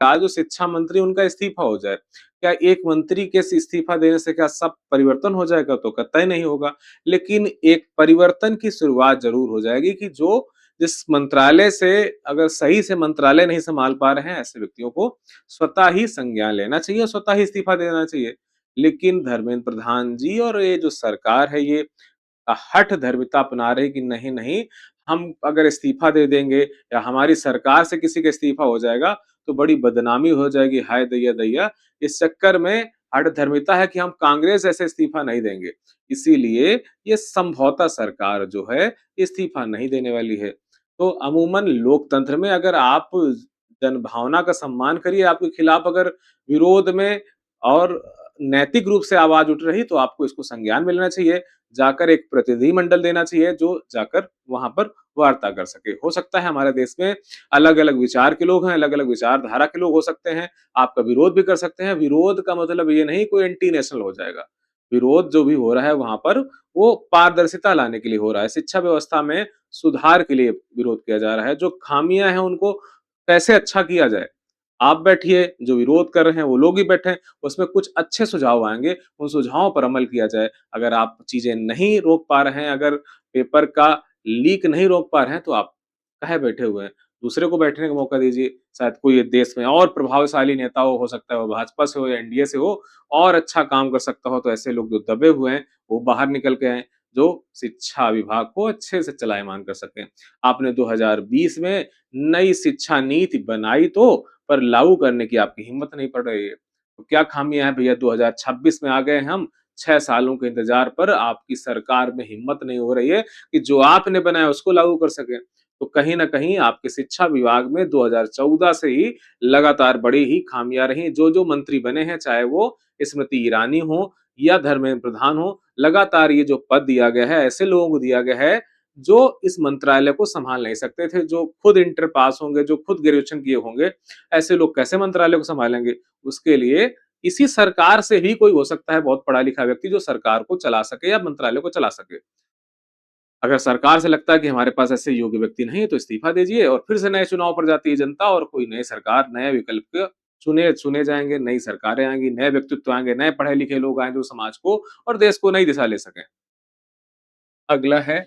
आज जो शिक्षा मंत्री उनका इस्तीफा हो जाए। क्या एक मंत्री के इस्तीफा देने से क्या सब परिवर्तन हो जाएगा? तो कतई नहीं होगा। लेकिन एक परिवर्तन की शुरुआत ज़रूर हो जाएगी कि जो जिस मंत्रालय से अगर सही से मंत्रालय नहीं सँभाल पा रहे हैं, ऐसे व्यक्तियों को स्वतः ही संज्ञान लेना चाहिए, स्वतः ही इस्तीफा देना चाहिए। लेकिन धर्मेंद्र प्रधान जी और ये जो सरकार है, ये हठ धर्मिता अपना रहे कि नहीं, नहीं, हम अगर इस्तीफा दे देंगे या हमारी सरकार से किसी का इस्तीफा हो जाएगा, तो बड़ी बदनामी हो जाएगी, हाय दैया दैया! इस चक्कर में हठ धर्मिता है कि हम कांग्रेस जैसे इस्तीफा नहीं देंगे। इसीलिए ये समझौता सरकार जो है, इस्तीफा नहीं देने वाली है। तो अमूमन लोकतंत्र में अगर आप जनभावना का सम्मान करिए, आपके खिलाफ अगर विरोध में और नैतिक रूप से आवाज़ उठ रही, तो आपको इसको संज्ञान में लेना चाहिए। जाकर एक प्रतिनिधिमंडल देना चाहिए जो जाकर वहाँ पर वार्ता कर सके। हो सकता है हमारे देश में अलग-अलग विचार के लोग हैं, अलग-अलग विचारधारा के लोग हो सकते हैं, आपका विरोध भी कर सकते हैं। विरोध का मतलब ये नहीं कोई एंटी नेशनल हो जाएगा। विरोध जो भी हो रहा है वहाँ पर वो पारदर्शिता लाने के लिए हो रहा है। शिक्षा व्यवस्था में सुधार के लिए विरोध किया जा रहा है। जो खामियाँ हैं उनको कैसे अच्छा किया जाए। आप बैठिए, जो विरोध कर रहे हैं वो लोग ही बैठें, उसमें कुछ अच्छे सुझाव आएँगे, उन सुझावों पर अमल किया जाए। अगर आप चीज़ें नहीं रोक पा रहे हैं, अगर पेपर का लीक नहीं रोक पा रहे हैं, तो आप काहे बैठे हुए हैं? दूसरे को बैठने का मौका दीजिए। शायद कोई देश में और प्रभावशाली नेता हो सकता है वो भाजपा से हो या एनडीए से हो, और अच्छा काम कर सकता हो, तो ऐसे लोग जो दबे हुए हैं, वो बाहर निकल के आएँ, जो शिक्षा विभाग को अच्छे से चलायमान कर सकें। आपने 2020 में नई शिक्षा नीति बनाई तो, पर लागू करने की आपकी हिम्मत नहीं पड़ रही है। तो क्या खामियाँ हैं भैया 2026 में आ गए हैं हम, 6 सालों के इंतज़ार पर आपकी सरकार में हिम्मत नहीं हो रही है कि जो आपने बनाया उसको लागू कर सकें। तो कहीं न कहीं आपके शिक्षा विभाग में 2014 से ही लगातार बड़ी ही खामियाँ रही। जो-जो मंत्री बने हैं, चाहे वो स्मृति ईरानी हो या धर्मेंद्र प्रधान हो, लगातार ये जो पद दिया गया है, ऐसे लोगों को दिया गया है जो इस मंत्रालय को सँभाल नहीं सकते थे, जो खुद इंटर पास होंगे, जो खुद ग्रेजुएशन किए होंगे, ऐसे लोग कैसे मंत्रालय को सँभालेंगे? उसके लिए इसी सरकार से ही कोई हो सकता है बहुत पढ़ा-लिखा व्यक्ति जो सरकार को चला सके या मंत्रालय को चला सके। अगर सरकार से लगता है कि हमारे पास ऐसे योग्य व्यक्ति नहीं है, तो इस्तीफा दीजिए और फिर से नए चुनाव पर जाती है जनता और कोई नई सरकार, नए विकल्प चुने चुने जाएँगे, नई सरकारें आएँगी, नए व्यक्तित्व आएँगे, नए पढ़े-लिखे लोग आएँ जो समाज को और देश को नई दिशा ले सकें। अगला है